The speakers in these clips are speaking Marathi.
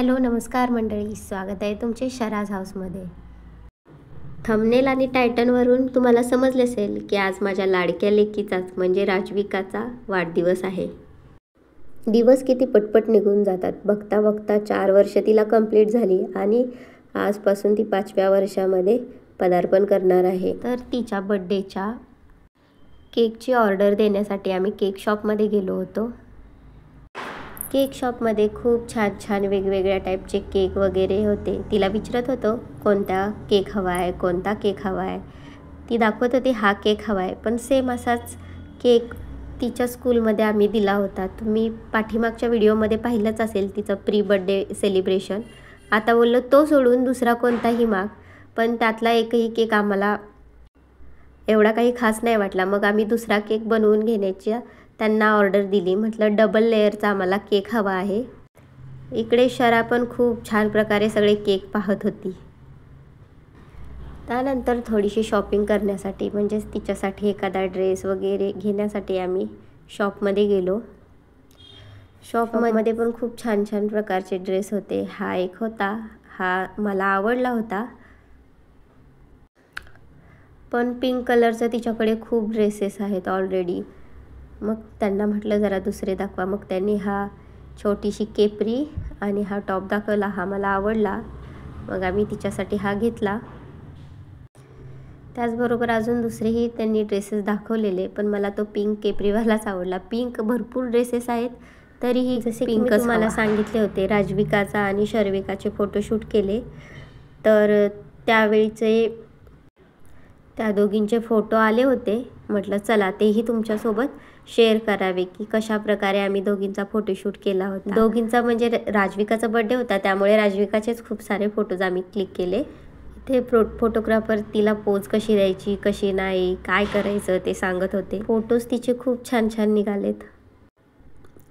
हॅलो नमस्कार मंडळी, स्वागत आहे तुमचे शराज हाऊसमध्ये. थंबनेल आणि टायटलवरून तुम्हाला समजले असेल की आज माझ्या लाडक्या लेकीचाच म्हणजे राजविकाचा वाढदिवस आहे. दिवस किती पटपट निघून जातात. बघता बघता 4 वर्ष तिला कंप्लीट झाली आणि आजपासून ती 5व्या वर्षामध्ये पदार्पण करणार आहे. तर तिच्या बड्डेच्या केकची ऑर्डर देण्यासाठी आम्ही केक शॉपमध्ये गेलो होतो. केक शॉपमध्ये खूप छान छान वेगवेगळ्या टाईपचे केक वगैरे होते. तिला विचारत होतो कोणता केक हवा आहे, कोणता केक हवा आहे. ती दाखवत होती हा केक हवा आहे, पण सेम असाच केक तिच्या स्कूलमध्ये आम्ही दिला होता. तुम्ही पाठीमागच्या व्हिडिओमध्ये पाहिलंच असेल तिचं प्री बड्डे सेलिब्रेशन. आता बोललो तो सोडून दुसरा कोणताही माग, पण त्यातला एकही केक आम्हाला एवढा काही खास नाही वाटला. मग आम्ही दुसरा केक बनवून घेण्याची त्यांना ऑर्डर दिली. म्हटलं डबल लेअरचा आम्हाला केक हवा आहे. इकडे शरा पण खूप छान प्रकारे सगळे केक पाहत होती. त्यानंतर थोडीशी शॉपिंग करण्यासाठी म्हणजेच तिच्यासाठी एखादा ड्रेस वगैरे घेण्यासाठी आम्ही शॉपमध्ये गेलो. शॉपमध्ये पण खूप छान छान प्रकारचे ड्रेस होते. हा एक होता, हा मला आवडला होता, पण पिंक कलरचं तिच्याकडे खूप ड्रेसेस आहेत ऑलरेडी. मग त्यांना म्हटलं जरा दुसरे दाखवा. मग त्यांनी हा छोटीशी केपरी आणि हा टॉप दाखवला. हा मला आवडला, मग आम्ही तिच्यासाठी हा घेतला. त्याचबरोबर अजून दुसरेही त्यांनी ड्रेसेस दाखवलेले, पण मला तो पिंक केपरीवालाच आवडला. पिंक भरपूर ड्रेसेस आहेत, तरीही जसे पिंक तुम्हाला सांगितले होते राजविकाचा आणि शर्विकाचे फोटोशूट केले, तर त्यावेळीचे त्या दोघींचे फोटो आले होते. म्हटलं चला तेही तुमच्यासोबत शेअर करावे की कशा प्रकारे आम्ही दोघींचा फोटोशूट केला होता. दोघींचा म्हणजे राजविकाचा बर्थडे होता, त्यामुळे राजविकाचेच खूप सारे फोटोज आम्ही क्लिक केले. ते फोटोग्राफर तिला पोज कशी द्यायची, कशी नाही, काय करायचं ते सांगत होते. फोटोज तिचे खूप छान छान निघालेत.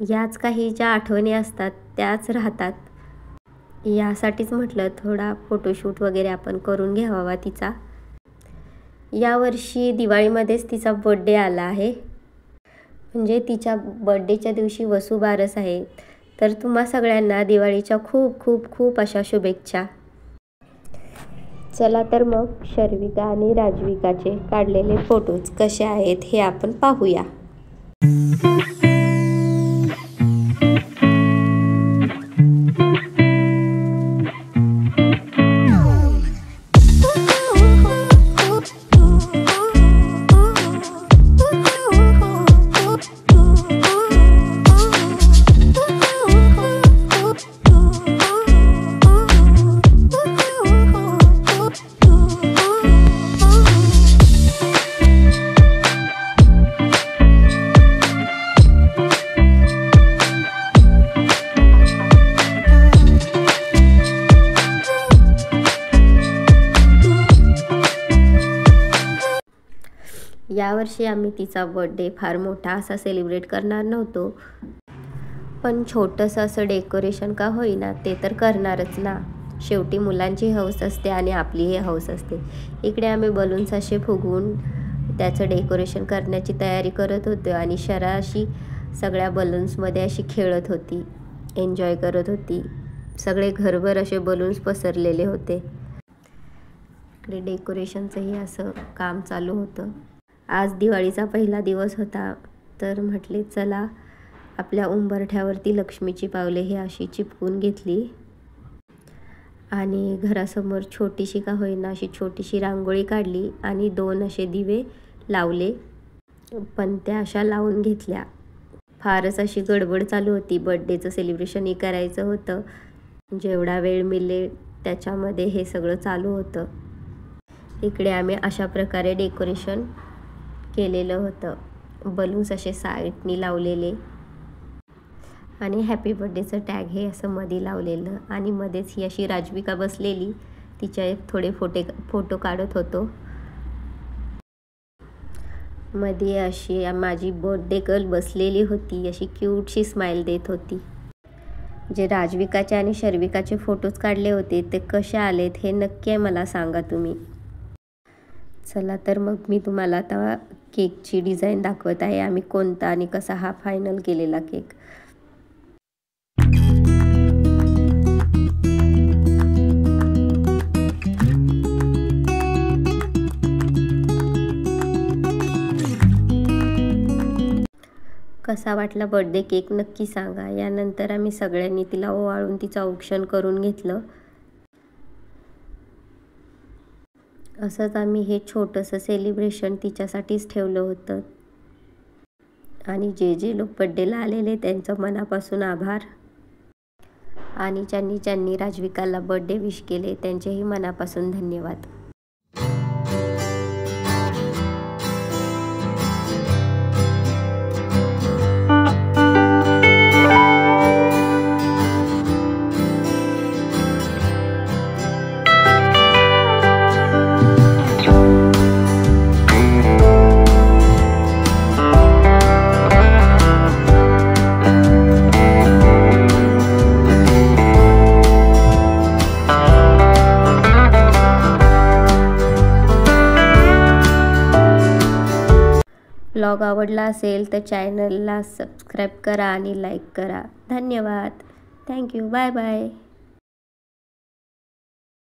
याच काही ज्या आठवणी असतात त्याच राहतात. यासाठीच म्हटलं थोडा फोटोशूट वगैरे आपण करून घ्यावा तिचा. यावर्षी दिवाळीमध्येच तिचा बर्थडे आला आहे, म्हणजे तिच्या बर्थडेच्या दिवशी वसुबारस आहे. तर तुम्हा सगळ्यांना दिवाळीच्या खूप खूप खूप अशा शुभेच्छा. चला तर मग शर्विका आणि राजविकाचे काढलेले फोटोज कसे आहेत हे आपण पाहूया. यावर्षी आम्ही तिचा बर्थडे फार मोठा असा सेलिब्रेट करणार नव्हतो, पण छोटंसं असं डेकोरेशन का होईना ते तर करणारच ना. शेवटी मुलांची हौस असते आणि आपलीही हौस असते. इकडे आम्ही बलून्स असे फुगवून त्याचं डेकोरेशन करण्याची तयारी करत होतो आणि शरा अशी सगळ्या बलून्समध्ये अशी खेळत होती, एन्जॉय करत होती. सगळे घरभर असे बलून्स पसरलेले होते. इकडे डेकोरेशनचंही असं काम चालू होतं. आज दिवाळीचा पहिला दिवस होता, तर म्हटले चला आपल्या उंबरठ्यावरती लक्ष्मीची पावले ही अशी चिपकून घेतली आणि घरासमोर छोटीशी का होईना अशी छोटीशी रांगोळी काढली आणि 2 असे दिवे लावले, पण त्या अशा लावून घेतल्या. फारच अशी गडबड चालू होती. बर्थडेचं सेलिब्रेशनही करायचं होतं, जेवढा वेळ मिळेल त्याच्यामध्ये हे सगळं चालू होतं. इकडे आम्ही अशा प्रकारे डेकोरेशन केलेलं होतं. बलून्स असे साईडनी लावलेले आणि हॅपी बर्थडेचं टॅग हे असं मध्ये लावलेलं आणि मध्येच ही अशी राजविका बसलेली, तिचे थोडे फोटो काढत होतो. मध्ये अशी माझी बर्थडे गर्ल बसलेली होती, अशी क्यूटशी स्माईल देत होती. जे राजविकाचे आणि शर्विकाचे फोटोज काढले होते ते कसे आलेत हे नक्की मला सांगा तुम्ही. चला तर मग मी तुम्हाला आता केकची डिझाईन दाखवत आहे, आम्ही कोणता आणि कसा हा फायनल केलेला केक. कसा वाटला बर्थडे केक नक्की सांगा. यानंतर आम्ही सगळ्यांनी तिला ओवाळून तिचं औक्षण करून घेतलं. असंच आम्ही हे छोटंसं सेलिब्रेशन तिच्यासाठीच ठेवलं होतं. आणि जे लोक बर्थडेला आलेले त्यांचं मनापासून आभार. आणि ज्यांनी राजविकाला बर्थडे विश केले त्यांचेही मनापासून धन्यवाद. ब्लॉग आवडला असेल तर चॅनलला सबस्क्राईब करा आणि लाईक करा. धन्यवाद. थँक्यू. Bye bye.